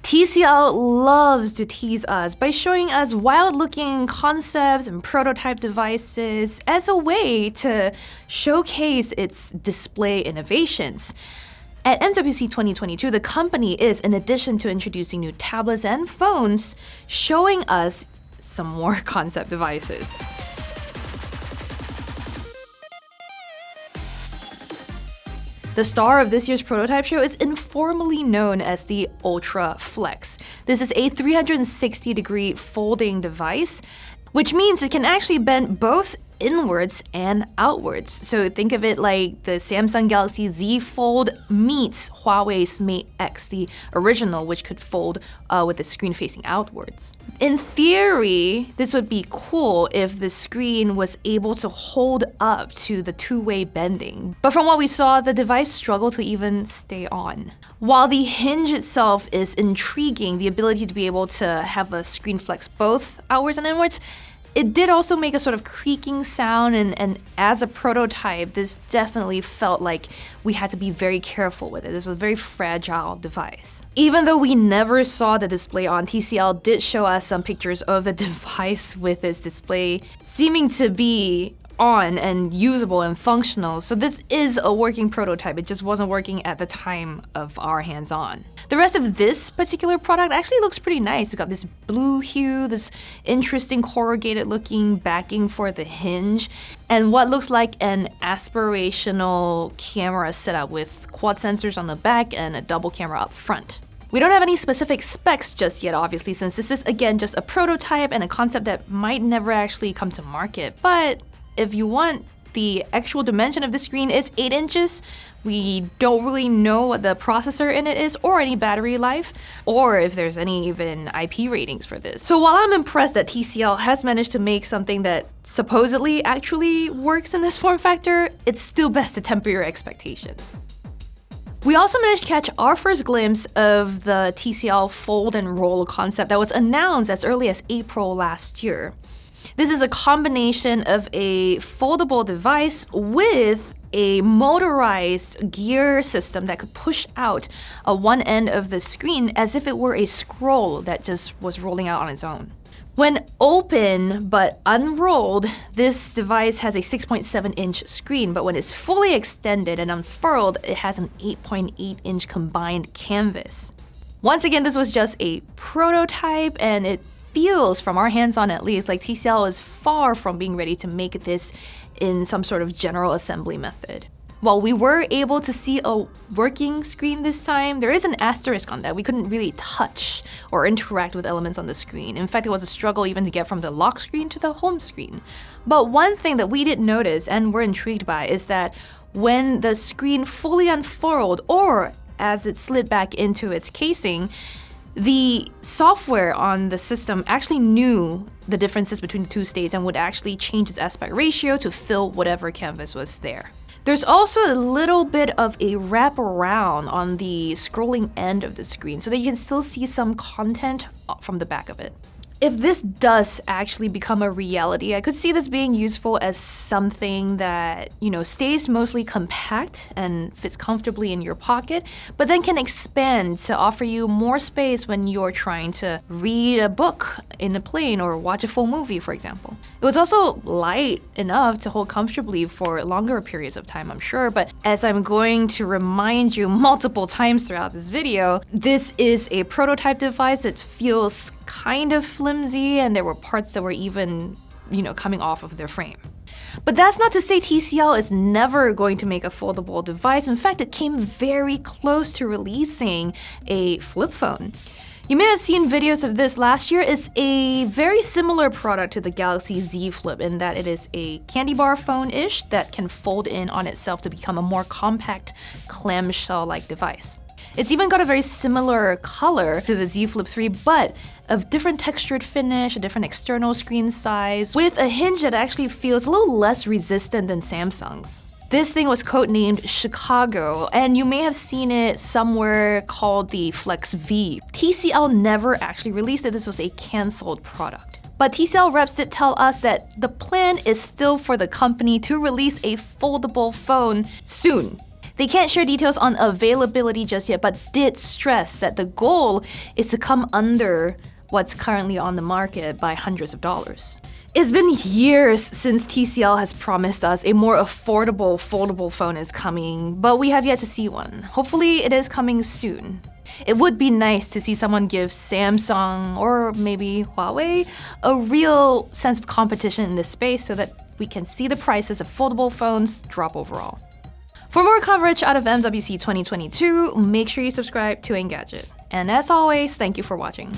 TCL loves to tease us by showing us wild-looking concepts and prototype devices as a way to showcase its display innovations. At MWC 2022, the company is, in addition to introducing new tablets and phones, showing us some more concept devices. The star of this year's prototype show is informally known as the UltraFlex. This is a 360-degree folding device, which means it can actually bend both inwards and outwards. So think of it like the Samsung Galaxy Z Fold meets Huawei's Mate X, the original, which could fold with the screen facing outwards. In theory, this would be cool if the screen was able to hold up to the two-way bending. But from what we saw, the device struggled to even stay on. While the hinge itself is intriguing, the ability to be able to have a screen flex both outwards and inwards, it did also make a sort of creaking sound, and as a prototype, this definitely felt like we had to be very careful with it. This was a very fragile device. Even though we never saw the display on, TCL did show us some pictures of the device with its display seeming to be on and usable and functional. So this is a working prototype. It just wasn't working at the time of our hands-on. The rest of this particular product actually looks pretty nice. It's got this blue hue, this interesting corrugated looking backing for the hinge, and what looks like an aspirational camera setup with quad sensors on the back and a double camera up front. We don't have any specific specs just yet, obviously, since this is, again, just a prototype and a concept that might never actually come to market. But if you want, the actual dimension of the screen is 8 inches. We don't really know what the processor in it is, or any battery life, or if there's any even IP ratings for this. So while I'm impressed that TCL has managed to make something that supposedly actually works in this form factor, it's still best to temper your expectations. We also managed to catch our first glimpse of the TCL fold and roll concept that was announced as early as April last year. This is a combination of a foldable device with a motorized gear system that could push out one end of the screen as if it were a scroll that just was rolling out on its own. When open but unrolled, this device has a 6.7-inch screen, but when it's fully extended and unfurled, it has an 8.8-inch combined canvas. Once again, this was just a prototype, and it feels, from our hands-on at least, like TCL is far from being ready to make this in some sort of general assembly method. While we were able to see a working screen this time, there is an asterisk on that. We couldn't really touch or interact with elements on the screen. In fact, it was a struggle even to get from the lock screen to the home screen. But one thing that we did notice and were intrigued by is that when the screen fully unfurled, or as it slid back into its casing, the software on the system actually knew the differences between the two states and would actually change its aspect ratio to fill whatever canvas was there. There's also a little bit of a wraparound on the scrolling end of the screen so that you can still see some content from the back of it. If this does actually become a reality, I could see this being useful as something that, stays mostly compact and fits comfortably in your pocket, but then can expand to offer you more space when you're trying to read a book in a plane or watch a full movie, for example. It was also light enough to hold comfortably for longer periods of time, I'm sure, but as I'm going to remind you multiple times throughout this video, this is a prototype device. It feels kind of flimsy, and there were parts that were even, coming off of their frame. But that's not to say TCL is never going to make a foldable device. In fact, it came very close to releasing a flip phone. You may have seen videos of this last year. It's a very similar product to the Galaxy Z Flip in that it is a candy bar phone-ish that can fold in on itself to become a more compact clamshell-like device. It's even got a very similar color to the Z Flip 3, but a different textured finish, a different external screen size, with a hinge that actually feels a little less resistant than Samsung's. This thing was codenamed Chicago, and you may have seen it somewhere called the Flex V. TCL never actually released it. This was a canceled product. But TCL reps did tell us that the plan is still for the company to release a foldable phone soon. They can't share details on availability just yet, but did stress that the goal is to come under what's currently on the market by hundreds of dollars. It's been years since TCL has promised us a more affordable foldable phone is coming, but we have yet to see one. Hopefully it is coming soon. It would be nice to see someone give Samsung or maybe Huawei a real sense of competition in this space so that we can see the prices of foldable phones drop overall. For more coverage out of MWC 2022, make sure you subscribe to Engadget. And as always, thank you for watching.